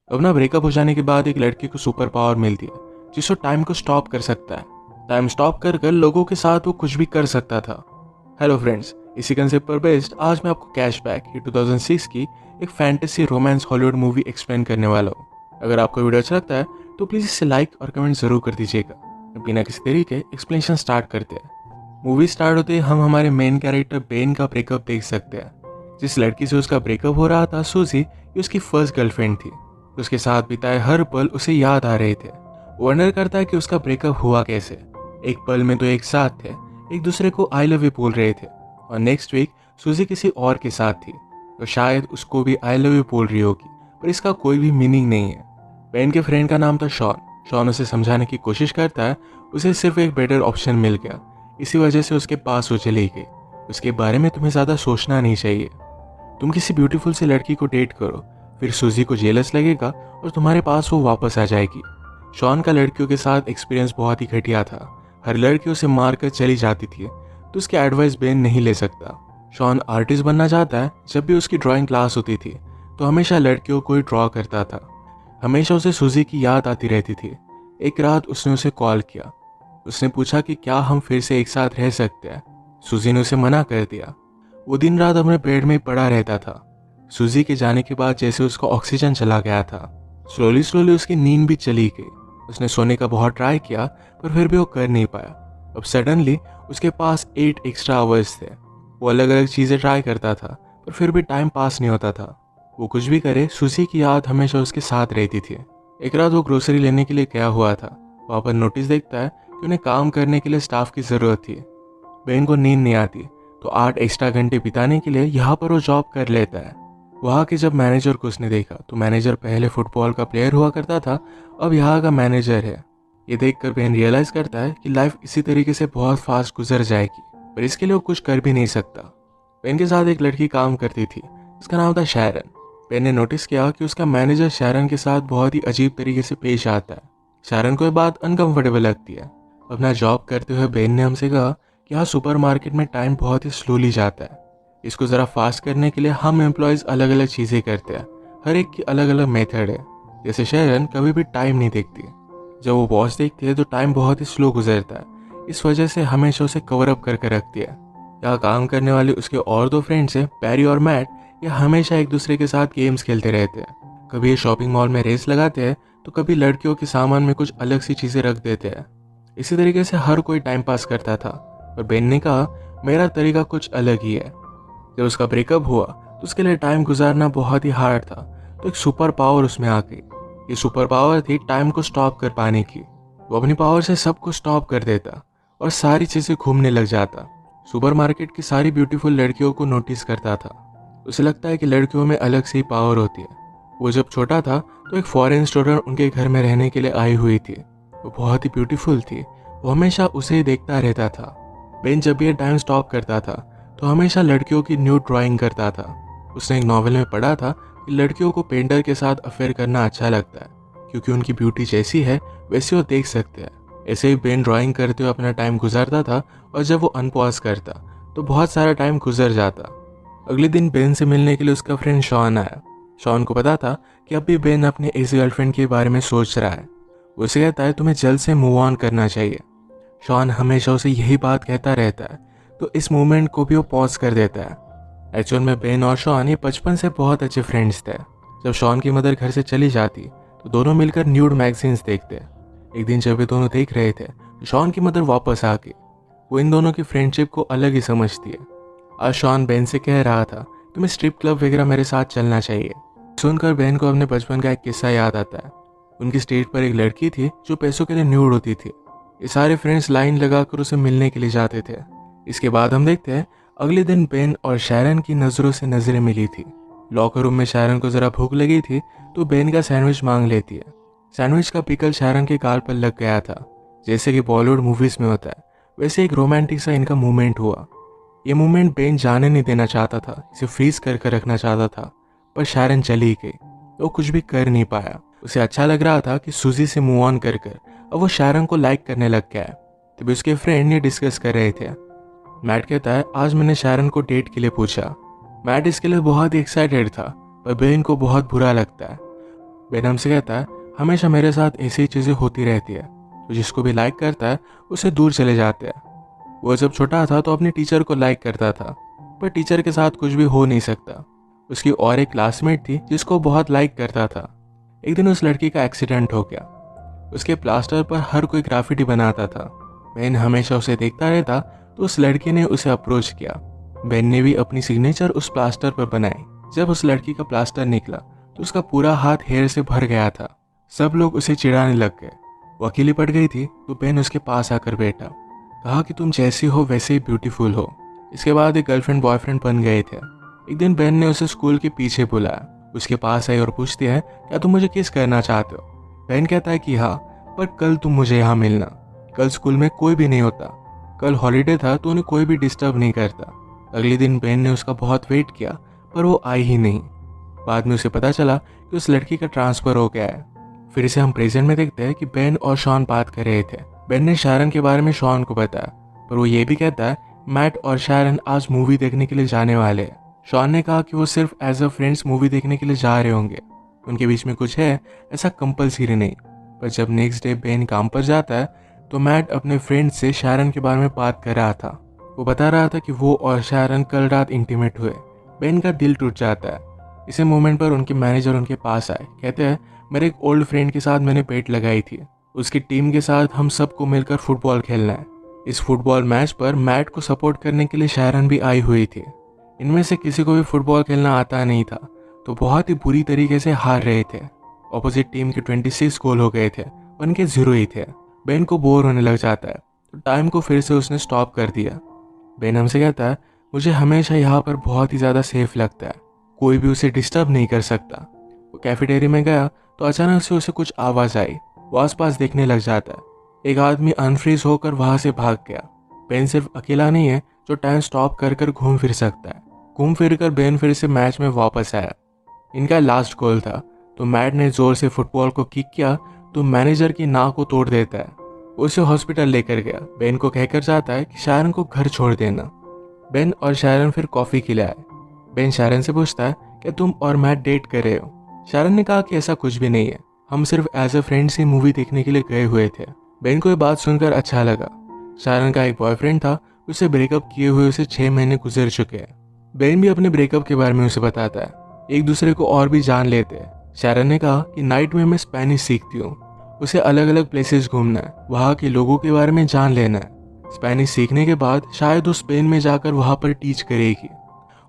अब ना ब्रेकअप हो जाने के बाद एक लड़के को सुपर पावर मिलती है जिसको टाइम को स्टॉप कर सकता है। टाइम स्टॉप कर कर लोगों के साथ वो कुछ भी कर सकता था। हेलो फ्रेंड्स, इसी कंसेप्ट पर बेस्ड आज मैं आपको कैशबैक ये 2006 की एक fantasy romance Hollywood movie explain करने वाला हूँ। अगर आपको वीडियो अच्छा लगता है तो प्लीज़ इसे लाइक और कमेंट ज़रूर कर दीजिएगा। बिना किसी तरीके एक्सप्लेनेशन स्टार्ट करते हैं। मूवी स्टार्ट होते ही हम हमारे मेन कैरेक्टर बेन का ब्रेकअप देख सकते हैं। जिस लड़की से उसका ब्रेकअप हो रहा था सूजी, ये उसकी फर्स्ट गर्लफ्रेंड थी। उसके साथ बिताए हर पल उसे याद आ रहे थे। वो वंडर करता है कि उसका ब्रेकअप हुआ कैसे। एक पल में तो एक साथ थे, एक दूसरे को आई लव यू बोल रहे थे, और नेक्स्ट वीक सूजी किसी और के साथ थी तो शायद उसको भी आई लव यू बोल रही होगी, पर इसका कोई भी मीनिंग नहीं है। बेन के फ्रेंड का नाम था शॉन। शॉन उसे समझाने की कोशिश करता है, उसे सिर्फ एक बेटर ऑप्शन मिल गया, इसी वजह से उसके पास वो चली गई। उसके बारे में तुम्हें ज़्यादा सोचना नहीं चाहिए। तुम किसी ब्यूटीफुल सी लड़की को डेट करो, फिर सूजी को जेलस लगेगा और तुम्हारे पास वो वापस आ जाएगी। शॉन का लड़कियों के साथ एक्सपीरियंस बहुत ही घटिया था। हर लड़की उसे मार कर चली जाती थी, तो उसकी एडवाइस बेन नहीं ले सकता। शॉन आर्टिस्ट बनना चाहता है। जब भी उसकी ड्राइंग क्लास होती थी तो हमेशा लड़कियों को ही ड्रॉ करता था। हमेशा उसे सूजी की याद आती रहती थी। एक रात उसने उसे कॉल किया। उसने पूछा कि क्या हम फिर से एक साथ रह सकते हैं। सूजी ने उसे मना कर दिया। वो दिन रात अपने बेड में ही पड़ा रहता था। सूजी के जाने के बाद जैसे उसका ऑक्सीजन चला गया था, स्लोली स्लोली उसकी नींद भी चली गई। उसने सोने का बहुत ट्राई किया पर फिर भी वो कर नहीं पाया। अब सडनली उसके पास 8 एक्स्ट्रा आवर्स थे। वो अलग अलग चीज़ें ट्राई करता था पर फिर भी टाइम पास नहीं होता था। वो कुछ भी करे, सूजी की याद हमेशा उसके साथ रहती थी। एक रात वो ग्रोसरी लेने के लिए गया हुआ था। वहाँ पर नोटिस देखता है कि उन्हें काम करने के लिए स्टाफ की ज़रूरत थी। बेन को नींद नहीं आती तो 8 एक्स्ट्रा घंटे बिताने के लिए यहाँ पर वो जॉब कर लेता है। वहाँ के जब मैनेजर को उसने देखा तो मैनेजर पहले फुटबॉल का प्लेयर हुआ करता था, अब यहाँ का मैनेजर है। ये देखकर बेन रियलाइज करता है कि लाइफ इसी तरीके से बहुत फास्ट गुजर जाएगी, पर इसके लिए वो कुछ कर भी नहीं सकता। बेन के साथ एक लड़की काम करती थी, उसका नाम था शैरन। बेन ने नोटिस किया कि उसका मैनेजर शैरन के साथ बहुत ही अजीब तरीके से पेश आता है। शैरन को ये बात अनकंफर्टेबल लगती है। अपना जॉब करते हुए बेन ने हमसे कहा कि यहाँ सुपरमार्केट में टाइम बहुत ही स्लोली जाता है। इसको ज़रा फास्ट करने के लिए हम एम्प्लॉयज़ अलग अलग चीज़ें करते हैं। हर एक की अलग अलग मेथड है। जैसे शैरन कभी भी टाइम नहीं देखती, जब वो वॉच देखती है तो टाइम बहुत ही स्लो गुजरता है। इस वजह से हमेशा उसे कवर अप करके रखती है। यहाँ काम करने वाले उसके और 2 फ्रेंड्स हैं, पैरी और मैट। ये हमेशा एक दूसरे के साथ गेम्स खेलते रहते हैं। कभी ये शॉपिंग मॉल में रेस लगाते हैं तो कभी लड़कियों के सामान में कुछ अलग सी चीज़ें रख देते हैं। इसी तरीके से हर कोई टाइम पास करता था। पर बेन ने कहा मेरा तरीका कुछ अलग ही है। जब उसका ब्रेकअप हुआ तो उसके लिए टाइम गुजारना बहुत ही हार्ड था, तो एक सुपर पावर उसमें आ गई। ये सुपर पावर थी टाइम को स्टॉप कर पाने की। वो अपनी पावर से सब कुछ स्टॉप कर देता और सारी चीज़ें घूमने लग जाता। सुपरमार्केट की सारी ब्यूटीफुल लड़कियों को नोटिस करता था। उसे लगता है कि लड़कियों में अलग सी पावर होती है। वो जब छोटा था तो एक फॉरेन स्टूडेंट उनके घर में रहने के लिए आई हुई थी। वो बहुत ही ब्यूटीफुल थी। वो हमेशा उसे ही देखता रहता था। बेन जब भी ये टाइम स्टॉप करता था तो हमेशा लड़कियों की न्यू ड्राइंग करता था। उसने एक नॉवेल में पढ़ा था कि लड़कियों को पेंटर के साथ अफेयर करना अच्छा लगता है, क्योंकि उनकी ब्यूटी जैसी है वैसी वो देख सकते हैं। ऐसे ही बेन ड्राइंग करते हुए अपना टाइम गुजारता था, और जब वो अनपॉज करता तो बहुत सारा टाइम गुजर जाता। अगले दिन बेन से मिलने के लिए उसका फ्रेंड शॉन आया। शॉन को पता था कि अब भी बेन अपने इस गर्लफ्रेंड के बारे में सोच रहा है। वो उसे कहता है तुम्हें जल्द से मूव ऑन करना चाहिए। शॉन हमेशा उसे यही बात कहता रहता है, तो इस मोमेंट को भी वो पॉज कर देता है। एक्चुअल में बेन और शॉन ये बचपन से बहुत अच्छे फ्रेंड्स थे। जब शॉन की मदर घर से चली जाती तो दोनों मिलकर न्यूड मैगजीन्स देखते। एक दिन जब वे दोनों देख रहे थे तो शॉन की मदर वापस आ गई। वो इन दोनों की फ्रेंडशिप को अलग ही समझती है। आज शॉन बेन से कह रहा था तुम्हें स्ट्रिप क्लब वगैरह मेरे साथ चलना चाहिए। सुनकर बेन को अपने बचपन का एक किस्सा याद आता है। उनकी स्ट्रीट पर एक लड़की थी जो पैसों के लिए न्यूड होती थी। ये सारे फ्रेंड्स लाइन लगाकर उसे मिलने के लिए जाते थे। इसके बाद हम देखते हैं अगले दिन बेन और शैरन की नज़रों से नज़रें मिली थी। लॉकर रूम में शैरन को ज़रा भूख लगी थी तो बेन का सैंडविच मांग लेती है। सैंडविच का पिकल शैरन के गाल पर लग गया था। जैसे कि बॉलीवुड मूवीज़ में होता है वैसे एक रोमांटिक सा इनका मूवमेंट हुआ। ये मूवमेंट बेन जाने नहीं देना चाहता था, इसे फ्रीज कर रखना चाहता था, पर शैरन चली गई तो वो कुछ भी कर नहीं पाया। उसे अच्छा लग रहा था कि सूजी से मूव ऑन कर अब वो शैरन को लाइक करने लग गया है। तभी उसके फ्रेंड ये डिस्कस कर रहे थे। मैट कहता है आज मैंने शैरन को डेट के लिए पूछा। मैट इसके लिए बहुत ही एक्साइटेड था, पर बेन को बहुत बुरा लगता है। बेन हमसे कहता है हमेशा मेरे साथ ऐसी ही चीज़ें होती रहती है, तो जिसको भी लाइक करता है उसे दूर चले जाते हैं। वो जब छोटा था तो अपने टीचर को लाइक करता था, पर टीचर के साथ कुछ भी हो नहीं सकता। उसकी और एक क्लासमेट थी जिसको बहुत लाइक करता था। एक दिन उस लड़की का एक्सीडेंट हो गया। उसके प्लास्टर पर हर कोई ग्राफिटी बनाता था। बेन हमेशा उसे देखता रहता, तो उस लड़की ने उसे अप्रोच किया। बेन ने भी अपनी सिग्नेचर उस प्लास्टर पर बनाई। जब उस लड़की का प्लास्टर निकला तो उसका पूरा हाथ हेयर से भर गया था। सब लोग उसे चिढ़ाने लग गए। वो अकेली पड़ गई थी, तो बेन उसके पास आकर बैठा। कहा कि तुम जैसी हो वैसे ही ब्यूटीफुल हो। इसके बाद एक गर्लफ्रेंड बॉयफ्रेंड बन गए थे। एक दिन बेन ने उसे स्कूल के पीछे बुलाया। उसके पास आई और पूछती है क्या तुम मुझे किस करना चाहते हो। बेन कहता है कि हाँ, पर कल तुम मुझे यहाँ मिलना। कल स्कूल में कोई भी नहीं होता। कल हॉलीडे था तो उन्हें कोई भी डिस्टर्ब नहीं करता। अगले दिन बेन ने उसका बहुत वेट किया, पर वो आई ही नहीं। बाद में उसे पता चला कि उस लड़की का ट्रांसफर हो गया है। फिर से हम प्रेजेंट में देखते हैं कि बेन और शॉन बात कर रहे थे। बेन ने शारन के बारे में शॉन को बताया, पर वो ये भी कहता है मैट और शारन आज मूवी देखने के लिए जाने वाले हैं। शॉन ने कहा कि वो सिर्फ एज अ फ्रेंड्स मूवी देखने के लिए जा रहे होंगे, उनके बीच में कुछ है ऐसा कंपलसरी नहीं। पर जब नेक्स्ट डे बेन काम पर जाता है तो मैट अपने फ्रेंड से शारन के बारे में बात कर रहा था। वो बता रहा था कि वो और शारन कल रात इंटीमेट हुए। बेन का दिल टूट जाता है। इसी मोमेंट पर उनके मैनेजर उनके पास आए। कहते हैं मेरे एक ओल्ड फ्रेंड के साथ मैंने पेट लगाई थी। उसकी टीम के साथ हम सबको मिलकर फुटबॉल खेलना है। इस फुटबॉल मैच पर मैट को सपोर्ट करने के लिए शारन भी आई हुई थी। इनमें से किसी को भी फुटबॉल खेलना आता नहीं था, तो बहुत ही बुरी तरीके से हार रहे थे। ऑपोजिट टीम के 26 गोल हो गए थे, उनके 0 ही थे। बेन को बोर होने लग जाता है, तो टाइम को फिर से उसने स्टॉप कर दिया। बेन हमसे कहता है मुझे हमेशा यहाँ पर बहुत ही ज़्यादा सेफ लगता है, कोई भी उसे डिस्टर्ब नहीं कर सकता। वो कैफेटेरिया में गया तो अचानक से उसे कुछ आवाज़ आई। वो आसपास देखने लग जाता है। एक आदमी अनफ्रीज होकर वहाँ से भाग गया। बेन सिर्फ अकेला नहीं है जो टाइम स्टॉप कर कर घूम फिर सकता है। घूम फिर कर बेन फिर से मैच में वापस आया। इनका लास्ट गोल था, तो मैट ने जोर से फुटबॉल को किक किया तो मैनेजर की नाक को तोड़ देता है। उसे हॉस्पिटल लेकर गया। बेन को कहकर जाता है कि शारन को घर छोड़ देना। बेन और शारन फिर कॉफ़ी के लिए आए। बेन शारन से पूछता है कि तुम और मैट डेट कर रहे हो। शारन ने कहा कि ऐसा कुछ भी नहीं है, हम सिर्फ एज अ फ्रेंड्स ही मूवी देखने के लिए गए हुए थे। बेन को ये बात सुनकर अच्छा लगा। शारन का एक बॉयफ्रेंड था, उसे ब्रेकअप किए हुए उसे 6 महीने गुजर चुके हैं। बेन भी अपने ब्रेकअप के बारे में उसे बताता है। एक दूसरे को और भी जान लेते हैं। शारन ने कहा कि नाइट में मैं स्पेनिश सीखती हूँ। उसे अलग अलग प्लेसेस घूमना है, वहाँ के लोगों के बारे में जान लेना है। स्पेनिश सीखने के बाद शायद वो स्पेन में जाकर वहाँ पर टीच करेगी।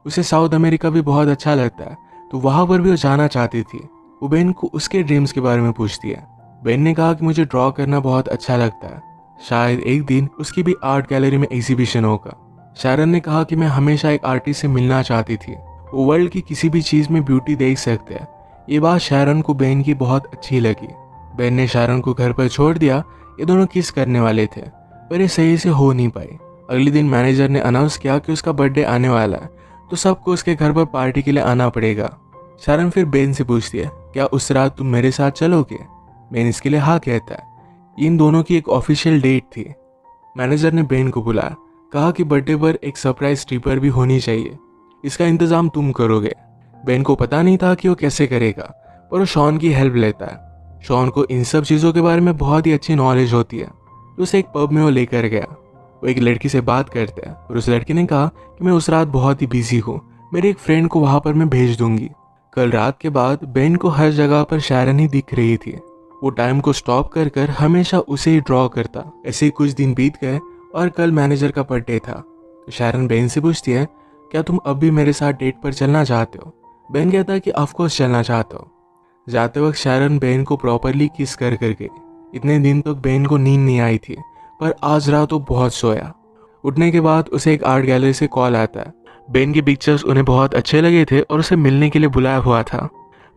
उसे साउथ अमेरिका भी बहुत अच्छा लगता है, तो वहाँ पर भी वो जाना चाहती थी। वो बेन को उसके ड्रीम्स के बारे में पूछती है। बेन ने कहा कि मुझे ड्रॉ करना बहुत अच्छा लगता है, शायद एक दिन उसकी भी आर्ट गैलरी में एग्जीबिशन होगा। शारन ने कहा कि मैं हमेशा एक आर्टिस्ट से मिलना चाहती थी, वो वर्ल्ड की किसी भी चीज़ में ब्यूटी देख सकते हैं। ये बात शारन को बेन की बहुत अच्छी लगी। बेन ने शारन को घर पर छोड़ दिया। ये दोनों किस करने वाले थे, पर ये सही से हो नहीं पाई। अगले दिन मैनेजर ने अनाउंस किया कि उसका बर्थडे आने वाला है, तो सबको उसके घर पर पार्टी के लिए आना पड़ेगा। शारन फिर बेन से पूछती है क्या उस रात तुम मेरे साथ चलोगे। बेन इसके लिए हाँ कहता है। इन दोनों की एक ऑफिशियल डेट थी। मैनेजर ने बेन को बुलाया, कहा कि बर्थडे पर एक सरप्राइज स्ट्रिपर भी होनी चाहिए, इसका इंतजाम तुम करोगे। बेन को पता नहीं था कि वो कैसे करेगा, पर वो शॉन की हेल्प लेता है। शॉन को इन सब चीज़ों के बारे में बहुत ही अच्छी नॉलेज होती है, तो उसे एक पब में वो लेकर गया। वो एक लड़की से बात करते हैं और उस लड़की ने कहा कि मैं उस रात बहुत ही बिजी हूँ, मेरे एक फ्रेंड को वहाँ पर मैं भेज दूंगी। कल रात के बाद बेन को हर जगह पर शारन ही दिख रही थी। वो टाइम को स्टॉप कर कर हमेशा उसे ही ड्रॉ करता। ऐसे ही कुछ दिन बीत गए और कल मैनेजर का बर्थडे था। तो शारन बेन से पूछती है क्या तुम अब भी मेरे साथ डेट पर चलना चाहते हो। बेन कहता है कि ऑफकोर्स चलना चाहता हो। जाते वक्त शारन बेन को प्रॉपरली किस कर गई। इतने दिन तक बेन को नींद नहीं आई थी, पर आज रात वो बहुत सोया। उठने के बाद उसे एक आर्ट गैलरी से कॉल आता है। बेन के पिक्चर्स उन्हें बहुत अच्छे लगे थे और उसे मिलने के लिए बुलाया हुआ था।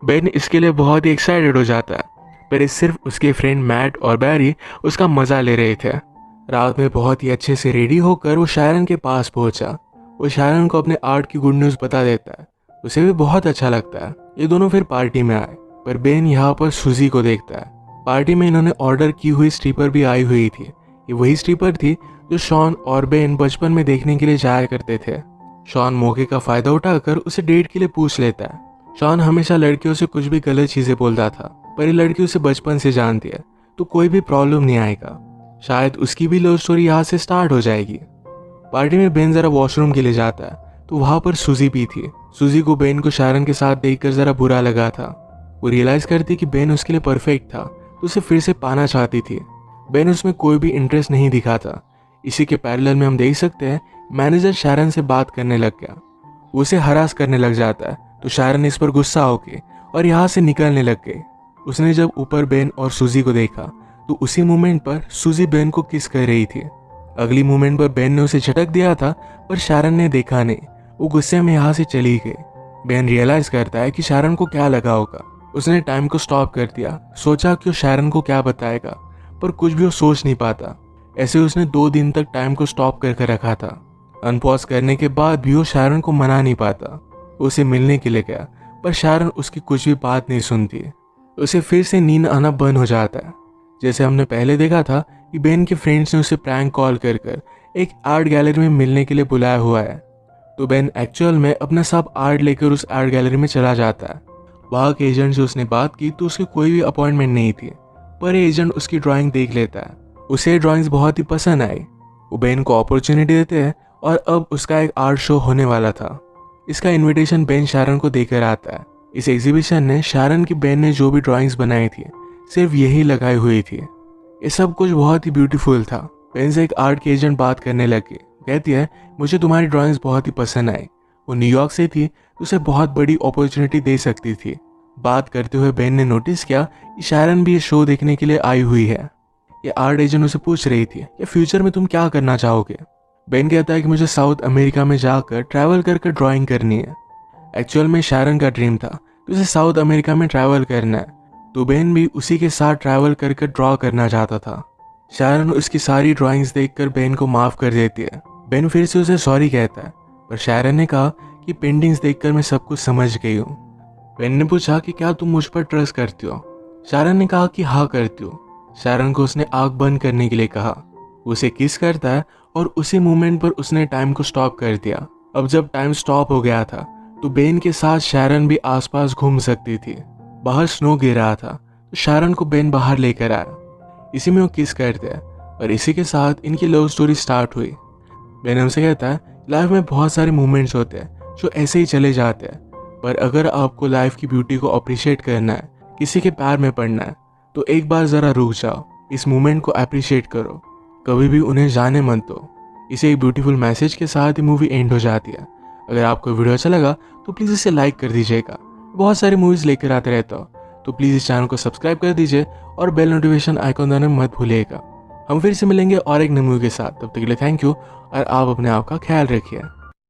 बेन इसके लिए बहुत ही एक्साइटेड हो जाता है, पर सिर्फ उसके फ्रेंड मैट और बैरी उसका मज़ा ले रहे थे। रात में बहुत ही अच्छे से रेडी होकर वो शारन के पास पहुंचा। वो शारन को अपने आर्ट की गुड न्यूज़ बता देता है, उसे भी बहुत अच्छा लगता है। ये दोनों फिर पार्टी में आए, पर बेन यहाँ पर सुजी को देखता है। पार्टी में इन्होंने ऑर्डर की हुई स्ट्रिपर भी आई हुई थी। ये वही स्ट्रिपर थी जो शॉन और बेन बचपन में देखने के लिए जाया करते थे। शॉन मौके का फायदा उठाकर उसे डेट के लिए पूछ लेता है। शॉन हमेशा लड़कियों से कुछ भी गलत चीजें बोलता था, पर ये लड़की उसे बचपन से जानती है तो कोई भी प्रॉब्लम नहीं आएगा। शायद उसकी भी लव स्टोरी यहाँ से स्टार्ट हो जाएगी। पार्टी में बेन जरा वॉशरूम के लिए जाता है तो वहां पर सूजी भी थी। सूजी को बेन को शारन के साथ देखकर जरा बुरा लगा था। वो रियलाइज करती कि बेन उसके लिए परफेक्ट था तो उसे फिर से पाना चाहती थी। बेन उसमें कोई भी इंटरेस्ट नहीं दिखाता। इसी के पैरेलल में हम देख सकते हैं मैनेजर शारन से बात करने लग गया। वो उसे हरास करने लग जाता है तो शारन इस पर गुस्सा होके और यहाँ से निकलने लग गई। उसने जब ऊपर बेन और सूजी को देखा तो उसी मोमेंट पर सूजी बेन को किस कर रही थी। अगली मोमेंट पर बेन ने उसे झटक दिया था पर शारन ने देखा नहीं। वो गुस्से में यहाँ से चली गई। बेन रियलाइज करता है कि शारन को क्या लगा होगा। उसने टाइम को स्टॉप कर दिया, सोचा कि वो शारन को क्या बताएगा, पर कुछ भी वो सोच नहीं पाता। ऐसे उसने 2 दिन तक टाइम को स्टॉप करके रखा था। अनपॉज करने के बाद भी वो शारन को मना नहीं पाता। उसे मिलने के लिए गया पर शारन उसकी कुछ भी बात नहीं सुनती। उसे फिर से नींद आना बंद हो जाता है। जैसे हमने पहले देखा था कि बेन के फ्रेंड्स ने उसे प्रैंक कॉल कर एक आर्ट गैलरी में मिलने के लिए बुलाया हुआ है, तो बेन एक्चुअल में अपना सब आर्ट लेकर उस आर्ट गैलरी में चला जाता है। वहाँ के एजेंट से उसने बात की तो उसकी कोई भी अपॉइंटमेंट नहीं थी, पर एजेंट उसकी ड्राइंग देख लेता है। उसे ड्राइंग्स बहुत ही पसंद आई। वो बेन को अपॉर्चुनिटी देते हैं और अब उसका एक आर्ट शो होने वाला था। इसका इनविटेशन बेन शारन को देकर आता है। इस एग्जीबिशन ने शारन की बेन ने जो भी ड्राइंग्स बनाई थी सिर्फ यही लगाई हुई थी। ये सब कुछ बहुत ही ब्यूटीफुल था। बेन से एक आर्ट की एजेंट बात करने लगी। कहती है मुझे तुम्हारी ड्राइंग्स बहुत ही पसंद आई। वो न्यूयॉर्क से थी तो उसे बहुत बड़ी अपॉर्चुनिटी दे सकती थी। बात करते हुए बेन ने नोटिस किया कि शारन भी ये शो देखने के लिए आई हुई है। ये आर्ट एजेंट उसे पूछ रही थी कि फ्यूचर में तुम क्या करना चाहोगे। बेन कहता है कि मुझे साउथ अमेरिका में जाकर ट्रैवल कर ड्राइंग करनी है। एक्चुअल में शारन का ड्रीम था कि उसे साउथ अमेरिका में ट्रैवल करना है, तो बेन भी उसी के साथ ट्रैवल कर ड्रॉ करना चाहता था। शारन उसकी सारी ड्राइंग्स देखकर बेन को माफ कर देती है। बेन फिर से उसे सॉरी कहता है, पर शारन ने कहा कि पेंटिंग्स देखकर मैं सब कुछ समझ गई हूँ। बेन ने पूछा कि क्या तुम मुझ पर ट्रस्ट करती हो। शारन ने कहा कि हाँ करती हूँ। शारन को उसने आंख बंद करने के लिए कहा। उसे किस करता है और उसी मोमेंट पर उसने टाइम को स्टॉप कर दिया। अब जब टाइम स्टॉप हो गया था तो बेन के साथ शारन भी आसपास घूम सकती थी। बाहर स्नो गिर रहा था तो शारन को बेन बाहर लेकर आया। इसी में वो किस करते हैं और इसी के साथ इनकी लव स्टोरी स्टार्ट हुई। बेन हमसे कहता है लाइफ में बहुत सारे मोमेंट्स होते हैं जो ऐसे ही चले जाते हैं, पर अगर आपको लाइफ की ब्यूटी को अप्रिशिएट करना है, किसी के प्यार में पड़ना है, तो एक बार जरा रुक जाओ, इस मोमेंट को अप्रिशिएट करो, कभी भी उन्हें जाने मत दो। इसे एक ब्यूटीफुल मैसेज के साथ ही मूवी एंड हो जाती है। अगर आपको वीडियो अच्छा लगा तो प्लीज़ इसे लाइक कर दीजिएगा। बहुत सारी मूवीज़ लेकर आते रहता हो तो प्लीज़ इस चैनल को सब्सक्राइब कर दीजिए और बेल नोटिफिकेशन आइकॉन दबाना मत भूलिएगा। हम फिर से मिलेंगे और एक नई मूवी के साथ। तब तक के लिए थैंक यू और आप अपने आप का ख्याल रखिए।